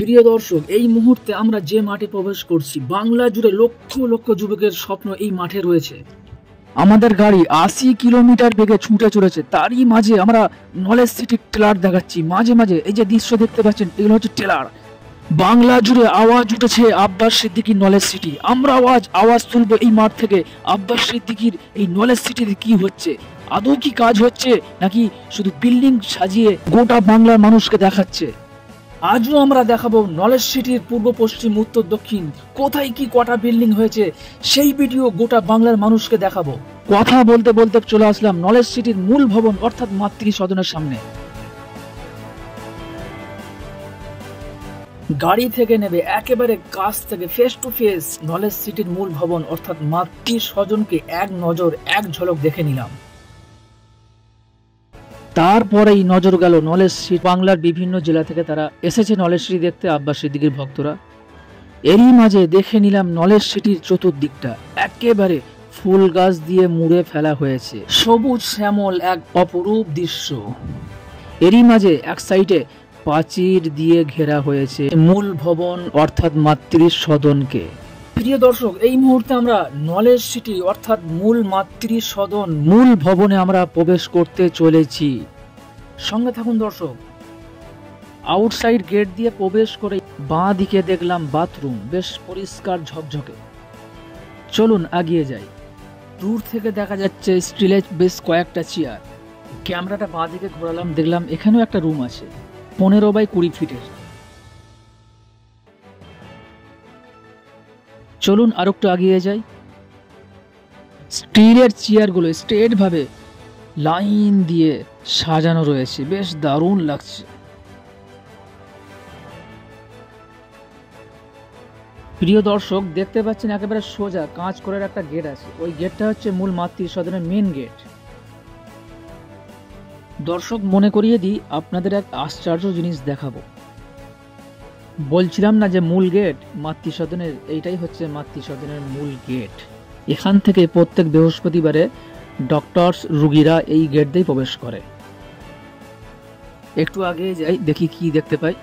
প্রিয় দর্শক, এই মুহূর্তে আমরা যে মাঠে প্রবেশ করছি, বাংলা জুড়ে লক্ষ লক্ষ যুবকের স্বপ্ন এই মাঠে রয়েছে। আমাদের গাড়ি 80 কিলোমিটার বেগে ছুটে চলেছে, তারই মাঝে আমরা নলেজ সিটি ট্রেলার দেখাচ্ছি। মাঝে মাঝে এই যে দৃশ্য দেখতে পাচ্ছেন, এগুলো হচ্ছে ট্রেলার। বাংলা জুড়ে আওয়াজ উঠেছে আব্বাস সিদ্দিকীর নলেজ সিটি। আমরা আওয়াজ তুলবো এই মাঠ থেকে, আব্বাস সিদ্দিকীর এই নলেজ সিটিতে কি হচ্ছে, আদৌ কি কাজ হচ্ছে নাকি শুধু বিল্ডিং সাজিয়ে গোটা বাংলার মানুষকে দেখাচ্ছে। আজও আমরা দেখাবো নলেজ সিটির পূর্ব, পশ্চিম, উত্তর, দক্ষিণ কোথায় কি কটা বিল্ডিং হয়েছে, সেই ভিডিও গোটা বাংলার মানুষকে দেখাবো। কথা বলতে বলতে চলে আসলাম নলেজ সিটির মূল ভবন অর্থাৎ মাতৃ সদনের সামনে। গাড়ি থেকে নেবে একেবারে কাছ থেকে ফেস টু ফেস নলেজ সিটির মূল ভবন অর্থাৎ মাতৃ সদনকে এক নজর এক ঝলক দেখে নিলাম। তারপরেই নজর গেল নলেজ সিটি। বাংলার বিভিন্ন জেলা থেকে তারা এসেছে নলেজ সিটি দেখতে, আব্বাস সিদ্দিকীর ভক্তরা। এরই মাঝে দেখে নিলাম নলেজ সিটির চতুর্দিকটা একেবারে ফুল গাছ দিয়ে মুড়ে ফেলা হয়েছে, সবুজ শ্যামল এক অপরূপ দৃশ্য। এরই মাঝে এক সাইডে প্রাচীর দিয়ে ঘেরা হয়েছে মূল ভবন অর্থাৎ মাতৃ সদনকে। প্রিয় দর্শক, এই মুহূর্তে আমরা নলেজ সিটি অর্থাৎ মূল মাতৃ সদন মূল ভবনে আমরা প্রবেশ করতে চলেছি। সঙ্গে থাকুন দর্শক। আউটসাইড গেট দিয়ে প্রবেশ করে বাঁ দিকে দেখলাম বাথরুম, বেশ পরিষ্কার ঝকঝকে। চলুন আগিয়ে যাই। দূর থেকে দেখা যাচ্ছে স্টিলের বেশ কয়েকটা চেয়ার। ক্যামেরাটা বাঁ দিকে ঘোরালাম, দেখলাম এখানেও একটা রুম আছে 15 বাই 20 ফিটের। চলুন আর একটু আগিয়ে যাই। স্টিলের চেয়ারগুলো স্ট্রেট ভাবে লাইন দিয়ে সাজানো রয়েছে, বেশ দারুণ লাগছে। প্রিয় দর্শক, দেখতে পাচ্ছেন একেবারে সোজা কাঁচ করে একটা গেট আছে, ওই গেটটা হচ্ছে মূল মাতৃ সদনের মেন গেট। দর্শক, মনে করিয়ে দিই, আপনাদের এক আশ্চর্য জিনিস দেখাবো। বলছিলাম না যে মূল গেট মাতৃ সদনের, এইটাই হচ্ছে মাতৃ সদনের মূল গেট। এখান থেকে প্রত্যেক বৃহস্পতিবারে ডক্টরস রুগীরা এই গেট দিয়ে প্রবেশ করে। একটু আগে যাই, দেখি কি দেখতে পাই।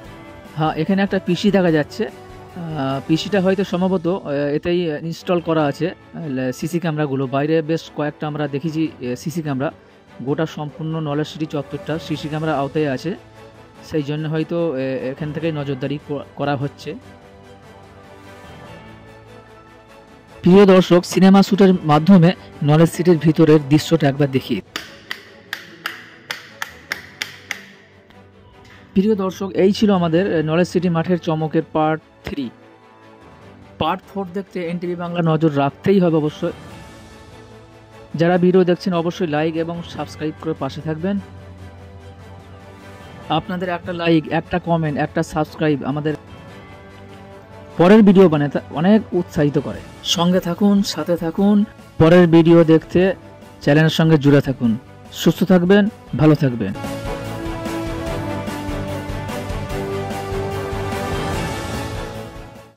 হ্যাঁ, এখানে একটা পিসি দেখা যাচ্ছে। পিসিটা হয়তো সম্ভবত এতেই ইনস্টল করা আছে সিসি ক্যামেরাগুলো। বাইরে বেশ কয়েকটা আমরা দেখেছি সিসি ক্যামেরা। গোটা সম্পূর্ণ নলেজ সিটি চত্বরটা সিসি ক্যামেরা আওতায় আছে, সেই জন্য হয়তো এখান থেকে নজরদারি করা হচ্ছে। প্রিয় দর্শক, সিনেমা শুটের মাধ্যমে নলেজ সিটির ভিতরের দৃশ্যটা একবার দেখি। প্রিয় দর্শক, এই ছিল আমাদের নলেজ সিটি মাঠের চমকের পার্ট 3। পার্ট 4 দেখতে এনটিভি বাংলা নজর রাখতেই হবে অবশ্যই। যারা ভিডিও দেখছেন অবশ্যই লাইক এবং সাবস্ক্রাইব করে পাশে থাকবেন। আপনাদের একটা লাইক, একটা কমেন্ট, একটা সাবস্ক্রাইব আমাদের পরের ভিডিও বানাতে অনেক উৎসাহিত করে। সঙ্গে থাকুন, সাথে থাকুন, পরের ভিডিও দেখতে চ্যানেলের সঙ্গে জুড়ে থাকুন। সুস্থ থাকবেন, ভালো থাকবেন।